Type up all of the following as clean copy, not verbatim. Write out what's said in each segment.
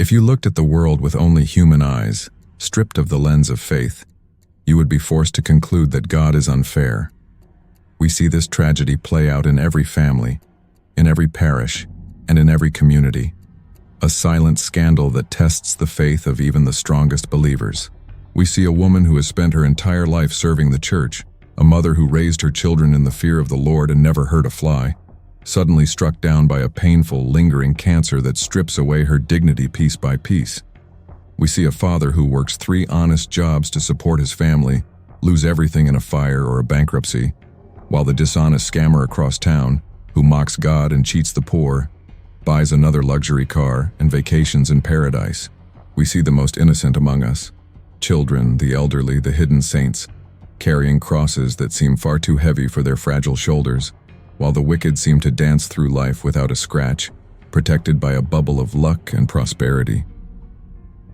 If you looked at the world with only human eyes, stripped of the lens of faith, you would be forced to conclude that God is unfair. We see this tragedy play out in every family, in every parish, and in every community. A silent scandal that tests the faith of even the strongest believers. We see a woman who has spent her entire life serving the church, a mother who raised her children in the fear of the Lord and never hurt a fly, suddenly struck down by a painful, lingering cancer that strips away her dignity piece by piece. We see a father who works 3 honest jobs to support his family, lose everything in a fire or a bankruptcy, while the dishonest scammer across town, who mocks God and cheats the poor, buys another luxury car and vacations in paradise. We see the most innocent among us, children, the elderly, the hidden saints, carrying crosses that seem far too heavy for their fragile shoulders, while the wicked seem to dance through life without a scratch, protected by a bubble of luck and prosperity.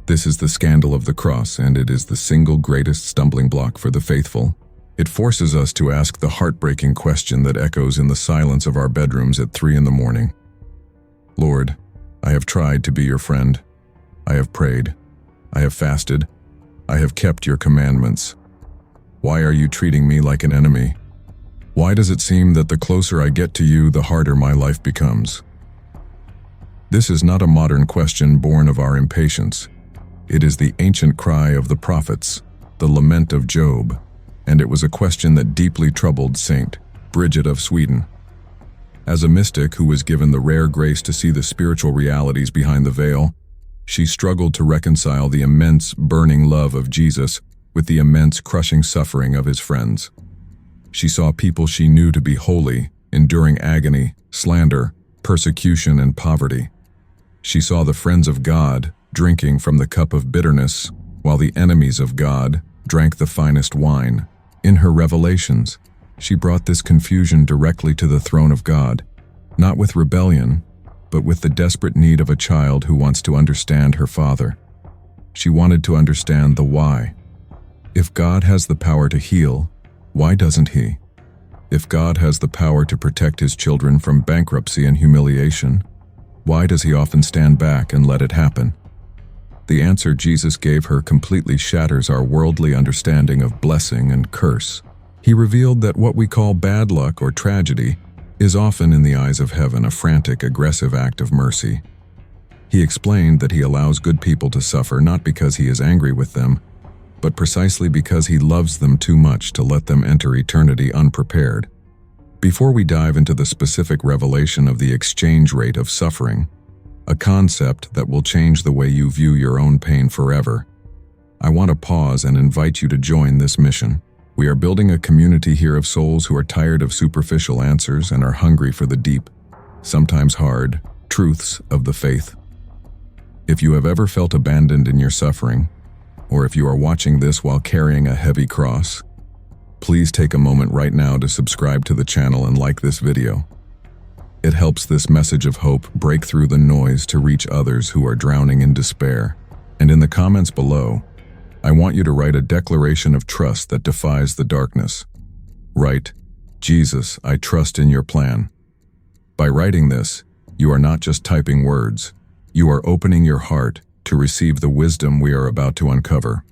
This is the scandal of the cross, and it is the single greatest stumbling block for the faithful. It forces us to ask the heartbreaking question that echoes in the silence of our bedrooms at 3 a.m. Lord, I have tried to be your friend. I have prayed. I have fasted. I have kept your commandments. Why are you treating me like an enemy? Why does it seem that the closer I get to you, the harder my life becomes? This is not a modern question born of our impatience. It is the ancient cry of the prophets, the lament of Job, and it was a question that deeply troubled Saint Bridget of Sweden. As a mystic who was given the rare grace to see the spiritual realities behind the veil, she struggled to reconcile the immense, burning love of Jesus with the immense, crushing suffering of his friends. She saw people she knew to be holy, enduring agony, slander, persecution, and poverty. She saw the friends of God drinking from the cup of bitterness, while the enemies of God drank the finest wine. In her revelations, she brought this confusion directly to the throne of God, not with rebellion, but with the desperate need of a child who wants to understand her father. She wanted to understand the why. If God has the power to heal, why doesn't he? If God has the power to protect his children from bankruptcy and humiliation, why does he often stand back and let it happen? The answer Jesus gave her completely shatters our worldly understanding of blessing and curse. He revealed that what we call bad luck or tragedy is often in the eyes of heaven a frantic, aggressive act of mercy. He explained that he allows good people to suffer not because he is angry with them, but precisely because he loves them too much to let them enter eternity unprepared. Before we dive into the specific revelation of the exchange rate of suffering, a concept that will change the way you view your own pain forever, I want to pause and invite you to join this mission. We are building a community here of souls who are tired of superficial answers and are hungry for the deep, sometimes hard, truths of the faith. If you have ever felt abandoned in your suffering, or if you are watching this while carrying a heavy cross, please take a moment right now to subscribe to the channel and like this video. It helps this message of hope break through the noise to reach others who are drowning in despair. And in the comments below, I want you to write a declaration of trust that defies the darkness. Write, Jesus, I trust in your plan. By writing this, you are not just typing words. You are opening your heart to receive the wisdom we are about to uncover.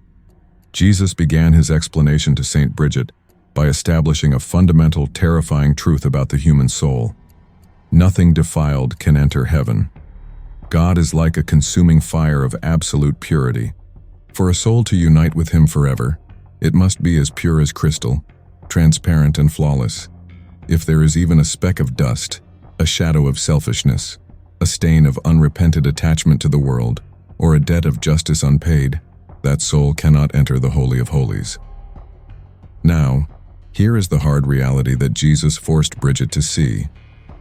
Jesus began his explanation to Saint Bridget by establishing a fundamental, terrifying truth about the human soul. Nothing defiled can enter heaven. God is like a consuming fire of absolute purity. For a soul to unite with him forever, it must be as pure as crystal, transparent and flawless. If there is even a speck of dust, a shadow of selfishness, a stain of unrepented attachment to the world, or a debt of justice unpaid, that soul cannot enter the Holy of Holies. Now, here is the hard reality that Jesus forced Bridget to see.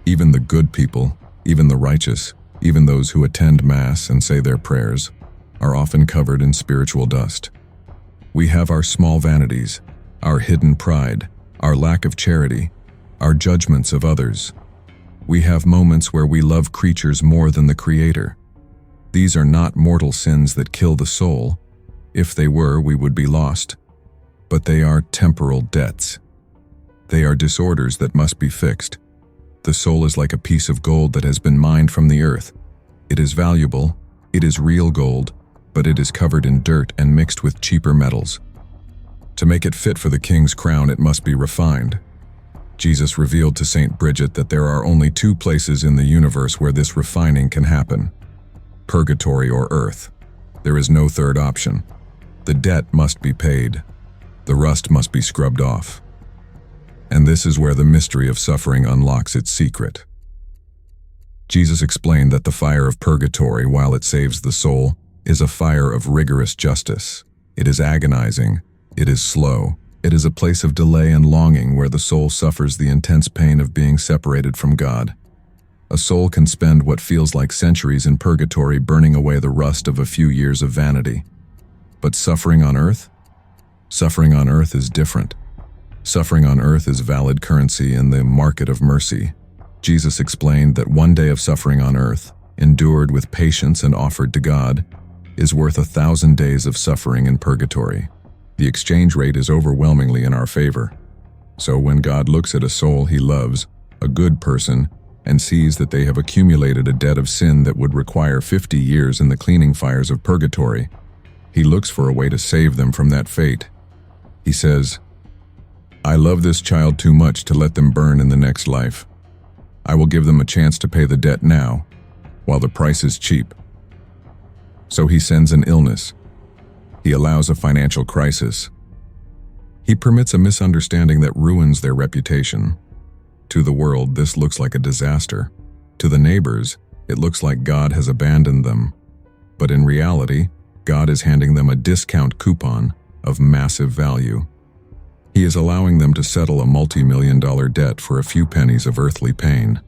Even the good people, even the righteous, even those who attend Mass and say their prayers, are often covered in spiritual dust. We have our small vanities, our hidden pride, our lack of charity, our judgments of others. We have moments where we love creatures more than the Creator. These are not mortal sins that kill the soul. If they were, we would be lost. But they are temporal debts. They are disorders that must be fixed. The soul is like a piece of gold that has been mined from the earth. It is valuable, It is real gold, but it is covered in dirt and mixed with cheaper metals. To make it fit for the king's crown, it must be refined. Jesus revealed to Saint Bridget that there are only two places in the universe where this refining can happen: Purgatory or Earth. There is no third option. The debt must be paid. The rust must be scrubbed off. And this is where the mystery of suffering unlocks its secret. Jesus explained that the fire of purgatory, while it saves the soul, is a fire of rigorous justice. It is agonizing. It is slow. It is a place of delay and longing where the soul suffers the intense pain of being separated from God. A soul can spend what feels like centuries in purgatory, burning away the rust of a few years of vanity. But suffering on earth? Suffering on earth is different. Suffering on earth is valid currency in the market of mercy. Jesus explained that one day of suffering on earth, endured with patience and offered to God, is worth 1,000 days of suffering in purgatory. The exchange rate is overwhelmingly in our favor. So when God looks at a soul he loves, a good person, and sees that they have accumulated a debt of sin that would require 50 years in the cleaning fires of purgatory, he looks for a way to save them from that fate. He says, "I love this child too much to let them burn in the next life. I will give them a chance to pay the debt now, while the price is cheap." So he sends an illness. He allows a financial crisis. He permits a misunderstanding that ruins their reputation. To the world, this looks like a disaster. To the neighbors, it looks like God has abandoned them. But in reality, God is handing them a discount coupon of massive value. He is allowing them to settle a multi-million-dollar debt for a few pennies of earthly pain.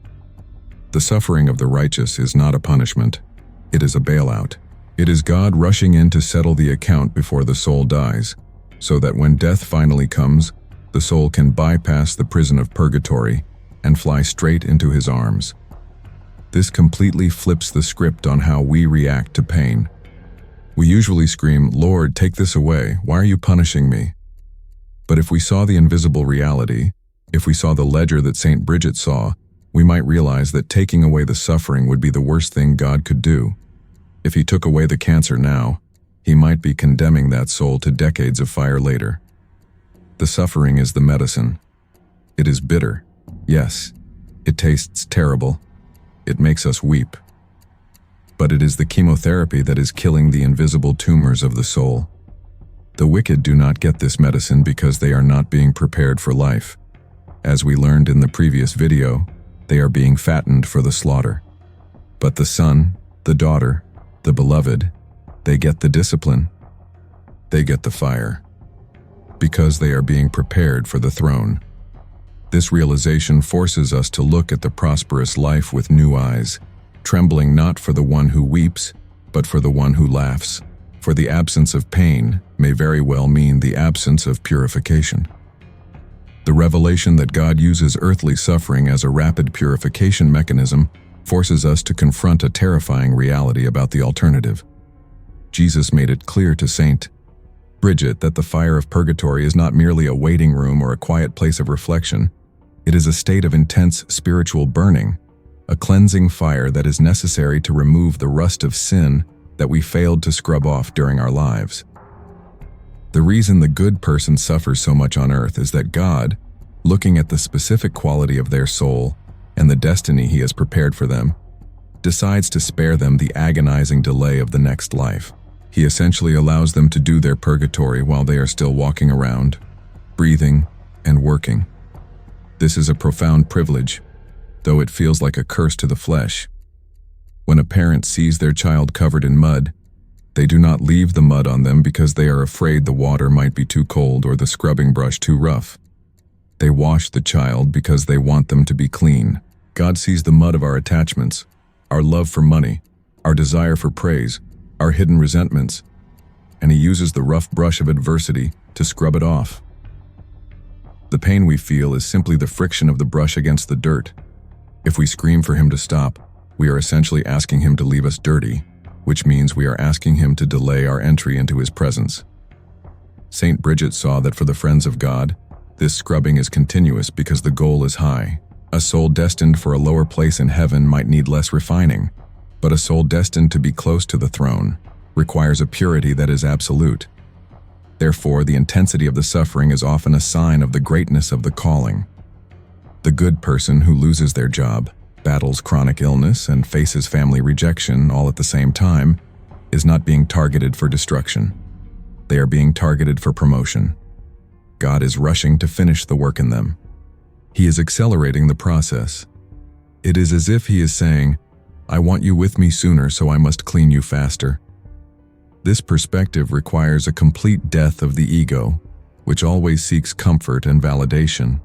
The suffering of the righteous is not a punishment. It is a bailout. It is God rushing in to settle the account before the soul dies, so that when death finally comes, the soul can bypass the prison of purgatory and fly straight into his arms. This completely flips the script on how we react to pain. We usually scream, "Lord, take this away. Why are you punishing me?" But if we saw the invisible reality, if we saw the ledger that Saint Bridget saw, we might realize that taking away the suffering would be the worst thing God could do. If he took away the cancer now, he might be condemning that soul to decades of fire later. The suffering is the medicine. It is bitter. Yes, it tastes terrible. It makes us weep. But it is the chemotherapy that is killing the invisible tumors of the soul. The wicked do not get this medicine because they are not being prepared for life. As we learned in the previous video, they are being fattened for the slaughter. But the son, the daughter, the beloved, they get the discipline. They get the fire. Because they are being prepared for the throne. This realization forces us to look at the prosperous life with new eyes, trembling not for the one who weeps, but for the one who laughs. For the absence of pain may very well mean the absence of purification. The revelation that God uses earthly suffering as a rapid purification mechanism forces us to confront a terrifying reality about the alternative. Jesus made it clear to Saint Bridget that the fire of purgatory is not merely a waiting room or a quiet place of reflection. It is a state of intense spiritual burning, a cleansing fire that is necessary to remove the rust of sin that we failed to scrub off during our lives. The reason the good person suffers so much on earth is that God, looking at the specific quality of their soul and the destiny he has prepared for them, decides to spare them the agonizing delay of the next life. He essentially allows them to do their purgatory while they are still walking around, breathing, and working. This is a profound privilege, though it feels like a curse to the flesh. When a parent sees their child covered in mud, they do not leave the mud on them because they are afraid the water might be too cold or the scrubbing brush too rough. They wash the child because they want them to be clean. God sees the mud of our attachments, our love for money, our desire for praise, our hidden resentments, and he uses the rough brush of adversity to scrub it off. The pain we feel is simply the friction of the brush against the dirt. If we scream for him to stop, we are essentially asking him to leave us dirty, which means we are asking him to delay our entry into his presence. Saint Bridget saw that for the friends of God, this scrubbing is continuous because the goal is high. A soul destined for a lower place in heaven might need less refining, But a soul destined to be close to the throne requires a purity that is absolute. Therefore, the intensity of the suffering is often a sign of the greatness of the calling. The good person who loses their job, battles chronic illness, and faces family rejection all at the same time is not being targeted for destruction. They are being targeted for promotion. God is rushing to finish the work in them. He is accelerating the process. It is as if He is saying, "I want you with me sooner, so I must clean you faster." This perspective requires a complete death of the ego, which always seeks comfort and validation.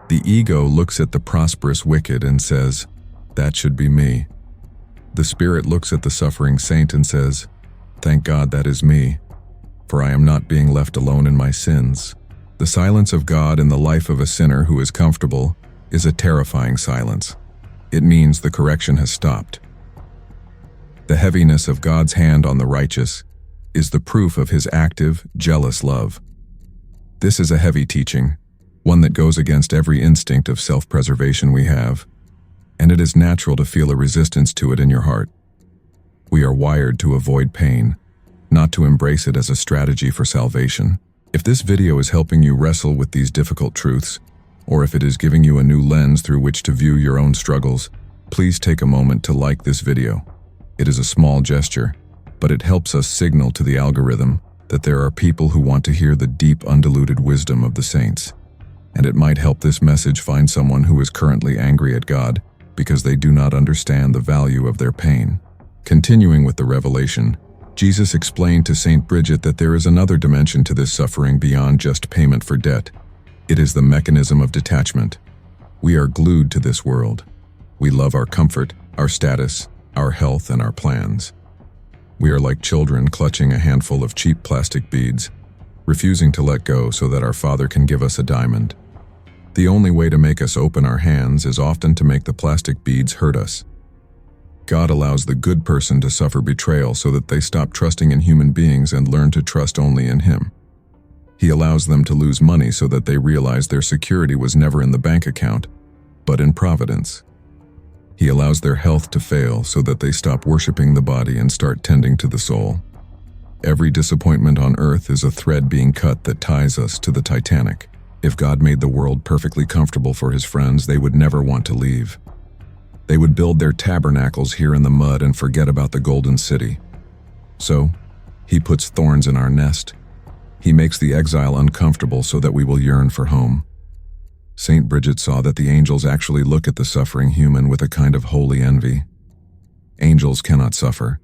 The ego looks at the prosperous wicked and says, "That should be me." The spirit looks at the suffering saint and says, "Thank God that is me, for I am not being left alone in my sins." The silence of God in the life of a sinner who is comfortable is a terrifying silence. It means the correction has stopped. The heaviness of God's hand on the righteous is the proof of His active, jealous love. This is a heavy teaching, one that goes against every instinct of self-preservation we have, and it is natural to feel a resistance to it in your heart. We are wired to avoid pain, not to embrace it as a strategy for salvation. If this video is helping you wrestle with these difficult truths, or if it is giving you a new lens through which to view your own struggles, please take a moment to like this video. It is a small gesture, but it helps us signal to the algorithm that there are people who want to hear the deep, undiluted wisdom of the saints. And it might help this message find someone who is currently angry at God because they do not understand the value of their pain. Continuing with the revelation, Jesus explained to Saint Bridget that there is another dimension to this suffering beyond just payment for debt. It is the mechanism of detachment. We are glued to this world. We love our comfort, our status, our health, and our plans. We are like children clutching a handful of cheap plastic beads, refusing to let go so that our Father can give us a diamond. The only way to make us open our hands is often to make the plastic beads hurt us. God allows the good person to suffer betrayal so that they stop trusting in human beings and learn to trust only in Him. He allows them to lose money so that they realize their security was never in the bank account, but in providence. He allows their health to fail so that they stop worshiping the body and start tending to the soul. Every disappointment on earth is a thread being cut that ties us to the Titanic. If God made the world perfectly comfortable for His friends, they would never want to leave. They would build their tabernacles here in the mud and forget about the golden city. So, He puts thorns in our nest. He makes the exile uncomfortable so that we will yearn for home. Saint Bridget saw that the angels actually look at the suffering human with a kind of holy envy. Angels cannot suffer.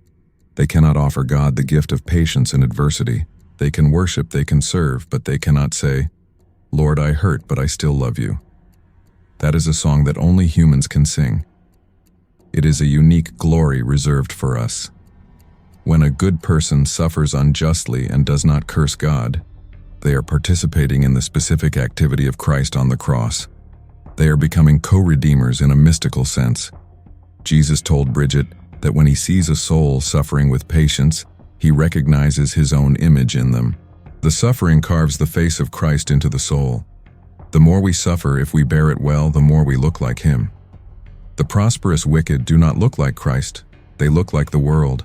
They cannot offer God the gift of patience in adversity. They can worship, they can serve, but they cannot say, "Lord, I hurt, but I still love you." That is a song that only humans can sing. It is a unique glory reserved for us. When a good person suffers unjustly and does not curse God, they are participating in the specific activity of Christ on the cross. They are becoming co-redeemers in a mystical sense. Jesus told Bridget that when He sees a soul suffering with patience, He recognizes His own image in them. The suffering carves the face of Christ into the soul. The more we suffer, if we bear it well, the more we look like Him. The prosperous wicked do not look like Christ. They look like the world.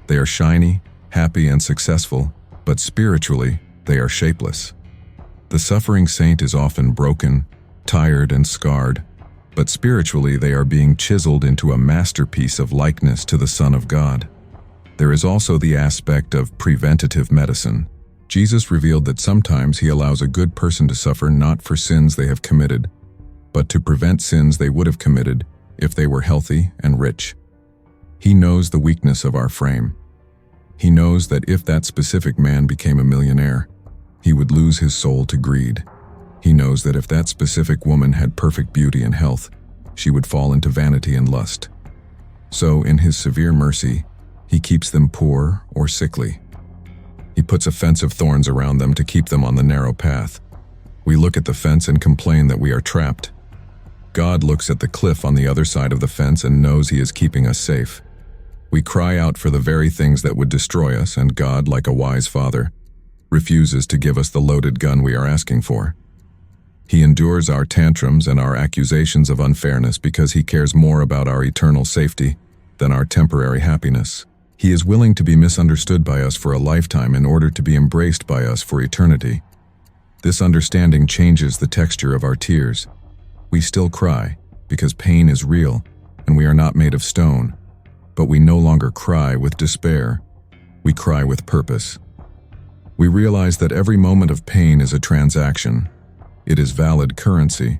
They are shiny, happy, and successful, but spiritually, they are shapeless. The suffering saint is often broken, tired, and scarred, but spiritually they are being chiseled into a masterpiece of likeness to the Son of God. There is also the aspect of preventative medicine. Jesus revealed that sometimes He allows a good person to suffer not for sins they have committed, but to prevent sins they would have committed if they were healthy and rich. He knows the weakness of our frame. He knows that if that specific man became a millionaire, he would lose his soul to greed. He knows that if that specific woman had perfect beauty and health, she would fall into vanity and lust. So, in His severe mercy, He keeps them poor or sickly. He puts a fence of thorns around them to keep them on the narrow path. We look at the fence and complain that we are trapped. God looks at the cliff on the other side of the fence and knows He is keeping us safe. We cry out for the very things that would destroy us, and God, like a wise father, refuses to give us the loaded gun we are asking for. He endures our tantrums and our accusations of unfairness because He cares more about our eternal safety than our temporary happiness. He is willing to be misunderstood by us for a lifetime in order to be embraced by us for eternity. This understanding changes the texture of our tears. We still cry, because pain is real, and we are not made of stone. But we no longer cry with despair. We cry with purpose. We realize that every moment of pain is a transaction. It is valid currency.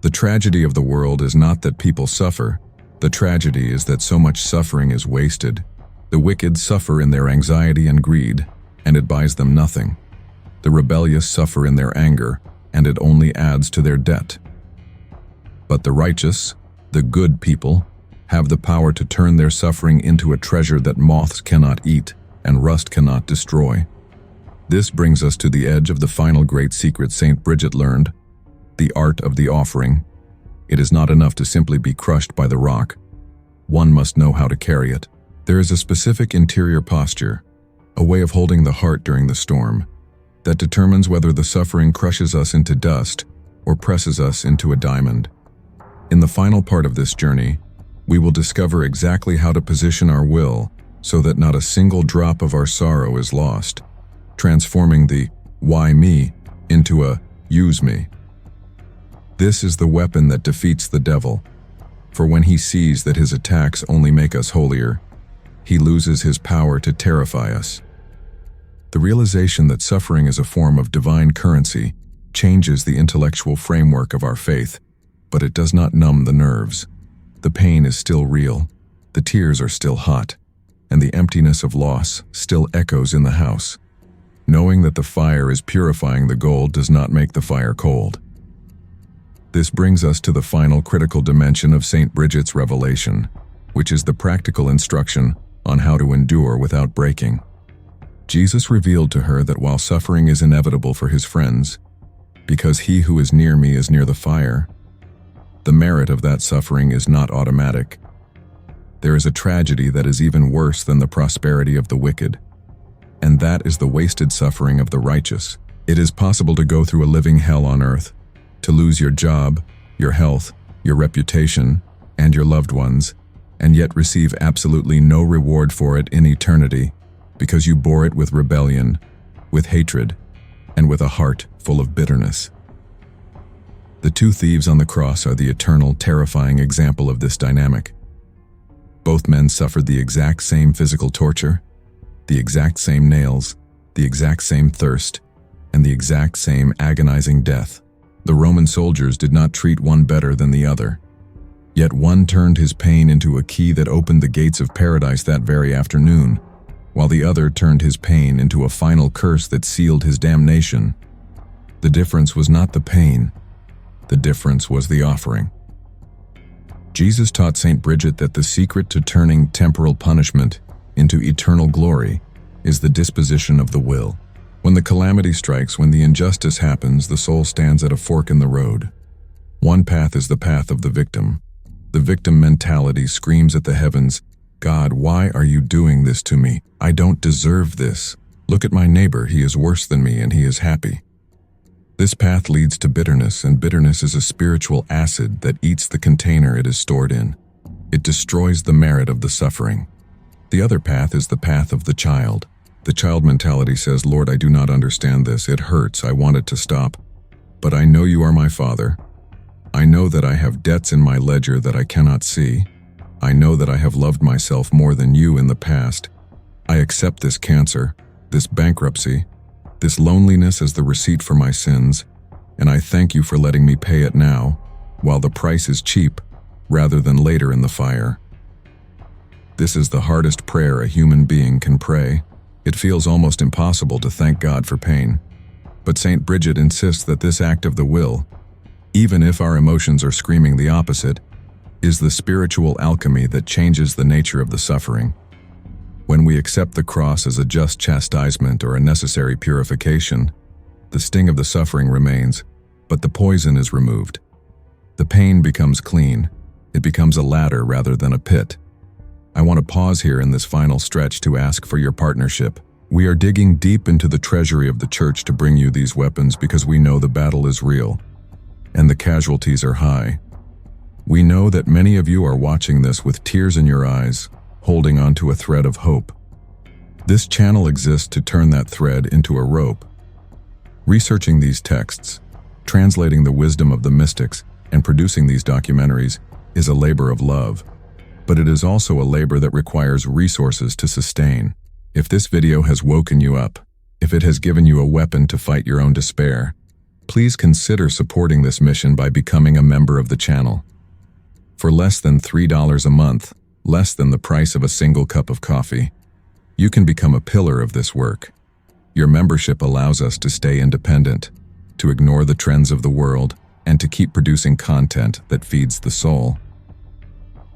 The tragedy of the world is not that people suffer. The tragedy is that so much suffering is wasted. The wicked suffer in their anxiety and greed, and it buys them nothing. The rebellious suffer in their anger, and it only adds to their debt. But the righteous, the good people, have the power to turn their suffering into a treasure that moths cannot eat and rust cannot destroy. This brings us to the edge of the final great secret St. Bridget learned, the art of the offering. It is not enough to simply be crushed by the rock. One must know how to carry it. There is a specific interior posture, a way of holding the heart during the storm, that determines whether the suffering crushes us into dust or presses us into a diamond. In the final part of this journey, we will discover exactly how to position our will so that not a single drop of our sorrow is lost, transforming the "why me" into a "use me." This is the weapon that defeats the devil, for when he sees that his attacks only make us holier, he loses his power to terrify us. The realization that suffering is a form of divine currency changes the intellectual framework of our faith, but it does not numb the nerves. The pain is still real, the tears are still hot, and the emptiness of loss still echoes in the house. Knowing that the fire is purifying the gold does not make the fire cold. This brings us to the final critical dimension of St. Bridget's revelation, which is the practical instruction on how to endure without breaking. Jesus revealed to her that while suffering is inevitable for his friends, because he who is near me is near the fire, the merit of that suffering is not automatic. There is a tragedy that is even worse than the prosperity of the wicked, and that is the wasted suffering of the righteous. It is possible to go through a living hell on earth, to lose your job, your health, your reputation, and your loved ones, and yet receive absolutely no reward for it in eternity, because you bore it with rebellion, with hatred, and with a heart full of bitterness. The two thieves on the cross are the eternal, terrifying example of this dynamic. Both men suffered the exact same physical torture, the exact same nails, the exact same thirst, and the exact same agonizing death. The Roman soldiers did not treat one better than the other. Yet one turned his pain into a key that opened the gates of paradise that very afternoon, while the other turned his pain into a final curse that sealed his damnation. The difference was not the pain. The difference was the offering. Jesus taught St. Bridget that the secret to turning temporal punishment into eternal glory is the disposition of the will. When the calamity strikes, when the injustice happens, the soul stands at a fork in the road. One path is the path of the victim. The victim mentality screams at the heavens, "God, why are you doing this to me? I don't deserve this. Look at my neighbor, he is worse than me and he is happy." This path leads to bitterness, and bitterness is a spiritual acid that eats the container it is stored in. It destroys the merit of the suffering. The other path is the path of the child. The child mentality says, "Lord, I do not understand this. It hurts. I want it to stop. But I know you are my Father. I know that I have debts in my ledger that I cannot see. I know that I have loved myself more than you in the past. I accept this cancer, this bankruptcy, this loneliness as the receipt for my sins, and I thank you for letting me pay it now, while the price is cheap, rather than later in the fire." This is the hardest prayer a human being can pray. It feels almost impossible to thank God for pain. But St. Bridget insists that this act of the will, even if our emotions are screaming the opposite, is the spiritual alchemy that changes the nature of the suffering. When we accept the cross as a just chastisement or a necessary purification, the sting of the suffering remains, but the poison is removed. The pain becomes clean. It becomes a ladder rather than a pit. I want to pause here in this final stretch to ask for your partnership. We are digging deep into the treasury of the church to bring you these weapons because we know the battle is real, and the casualties are high. We know that many of you are watching this with tears in your eyes, holding onto a thread of hope. This channel exists to turn that thread into a rope. Researching these texts, translating the wisdom of the mystics, and producing these documentaries is a labor of love, but it is also a labor that requires resources to sustain. If this video has woken you up, if it has given you a weapon to fight your own despair, please consider supporting this mission by becoming a member of the channel. For less than $3 a month, less than the price of a single cup of coffee, you can become a pillar of this work. Your membership allows us to stay independent, to ignore the trends of the world, and to keep producing content that feeds the soul.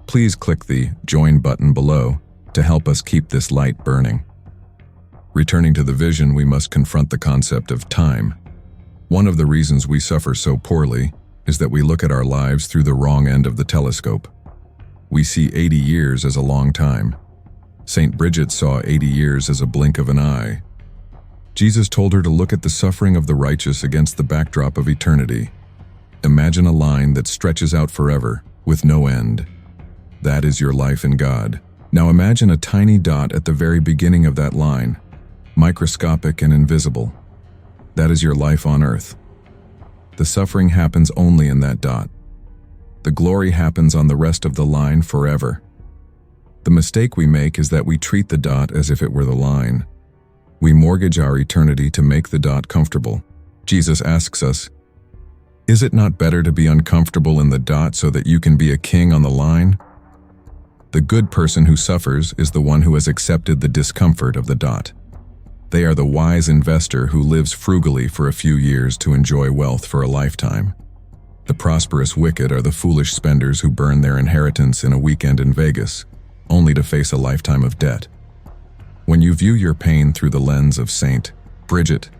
Please click the Join button below to help us keep this light burning. Returning to the vision, we must confront the concept of time. One of the reasons we suffer so poorly is that we look at our lives through the wrong end of the telescope. We see 80 years as a long time. Saint Bridget saw 80 years as a blink of an eye. Jesus told her to look at the suffering of the righteous against the backdrop of eternity. Imagine a line that stretches out forever, with no end. That is your life in God. Now imagine a tiny dot at the very beginning of that line, microscopic and invisible. That is your life on earth. The suffering happens only in that dot. The glory happens on the rest of the line forever. The mistake we make is that we treat the dot as if it were the line. We mortgage our eternity to make the dot comfortable. Jesus asks us, is it not better to be uncomfortable in the dot so that you can be a king on the line? The good person who suffers is the one who has accepted the discomfort of the dot. They are the wise investor who lives frugally for a few years to enjoy wealth for a lifetime. The prosperous wicked are the foolish spenders who burn their inheritance in a weekend in Vegas, only to face a lifetime of debt. When you view your pain through the lens of Saint Bridget,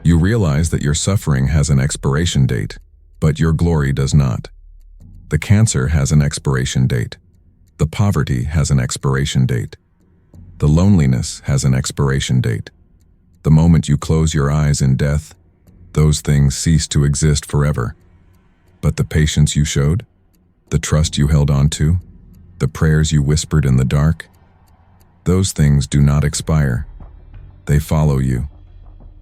you realize that your suffering has an expiration date, but your glory does not. The cancer has an expiration date. The poverty has an expiration date. The loneliness has an expiration date. The moment you close your eyes in death, those things cease to exist forever. But the patience you showed, the trust you held on to, the prayers you whispered in the dark, those things do not expire. They follow you.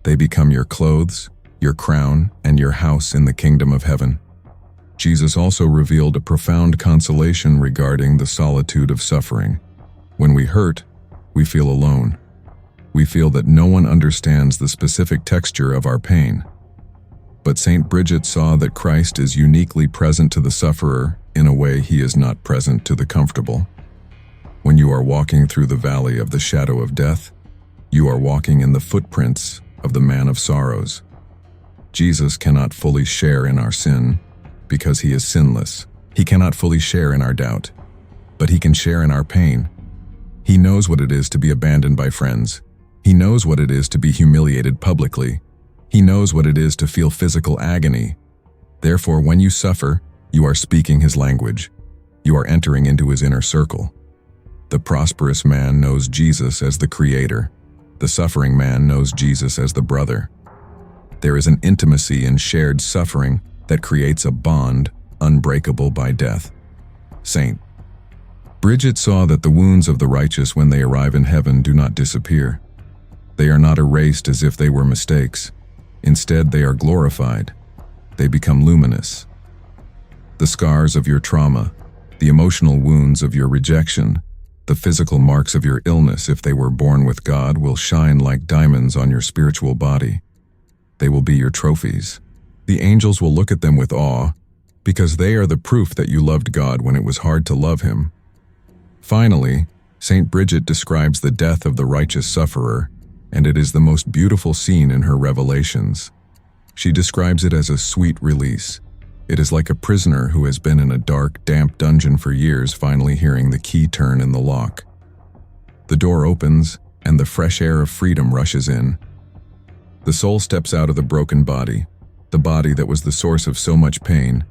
They become your clothes, your crown, and your house in the kingdom of heaven. Jesus also revealed a profound consolation regarding the solitude of suffering. When we hurt, we feel alone. We feel that no one understands the specific texture of our pain. But Saint Bridget saw that Christ is uniquely present to the sufferer in a way he is not present to the comfortable. When you are walking through the valley of the shadow of death, you are walking in the footprints of the man of sorrows. Jesus cannot fully share in our sin because he is sinless. He cannot fully share in our doubt, but he can share in our pain. He knows what it is to be abandoned by friends. He knows what it is to be humiliated publicly. He knows what it is to feel physical agony. Therefore, when you suffer, you are speaking his language. You are entering into his inner circle. The prosperous man knows Jesus as the creator. The suffering man knows Jesus as the brother. There is an intimacy in shared suffering that creates a bond unbreakable by death. Saint Bridget saw that the wounds of the righteous when they arrive in heaven do not disappear. They are not erased as if they were mistakes. Instead, they are glorified. They become luminous. The scars of your trauma, the emotional wounds of your rejection, the physical marks of your illness, if they were born with God, will shine like diamonds on your spiritual body. They will be your trophies. The angels will look at them with awe, because they are the proof that you loved God when it was hard to love him. Finally, Saint Bridget describes the death of the righteous sufferer, and it is the most beautiful scene in her revelations. She describes it as a sweet release. It is like a prisoner who has been in a dark, damp dungeon for years finally hearing the key turn in the lock. The door opens, and the fresh air of freedom rushes in. The soul steps out of the broken body, the body that was the source of so much pain,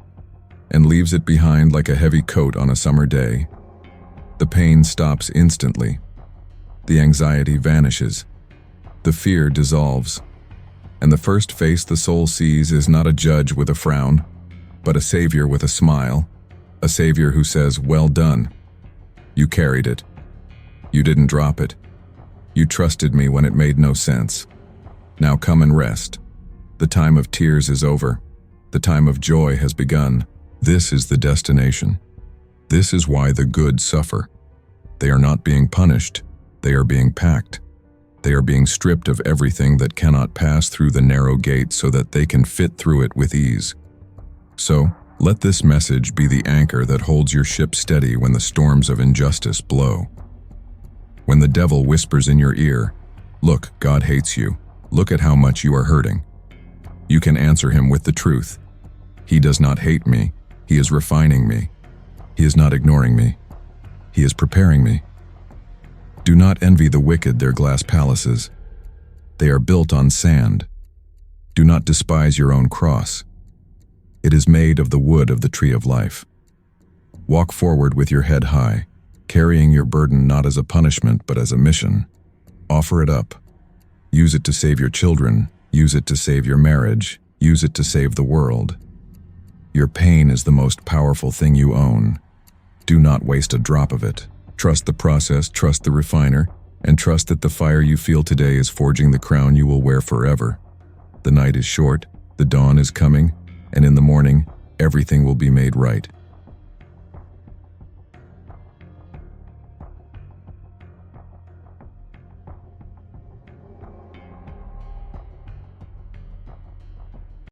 and leaves it behind like a heavy coat on a summer day. The pain stops instantly. The anxiety vanishes. The fear dissolves. And the first face the soul sees is not a judge with a frown, but a savior with a smile. A Savior who says, "Well done. You carried it. You didn't drop it. You trusted me when it made no sense. Now come and rest. The time of tears is over. The time of joy has begun." This is the destination. This is why the good suffer. They are not being punished. They are being packed. They are being stripped of everything that cannot pass through the narrow gate so that they can fit through it with ease. So, let this message be the anchor that holds your ship steady when the storms of injustice blow. When the devil whispers in your ear, "Look, God hates you. Look at how much you are hurting," you can answer him with the truth. He does not hate me. He is refining me. He is not ignoring me. He is preparing me. Do not envy the wicked their glass palaces. They are built on sand. Do not despise your own cross. It is made of the wood of the tree of life. Walk forward with your head high, carrying your burden not as a punishment but as a mission. Offer it up. Use it to save your children. Use it to save your marriage. Use it to save the world. Your pain is the most powerful thing you own. Do not waste a drop of it. Trust the process, trust the refiner, and trust that the fire you feel today is forging the crown you will wear forever. The night is short, the dawn is coming, and in the morning, everything will be made right.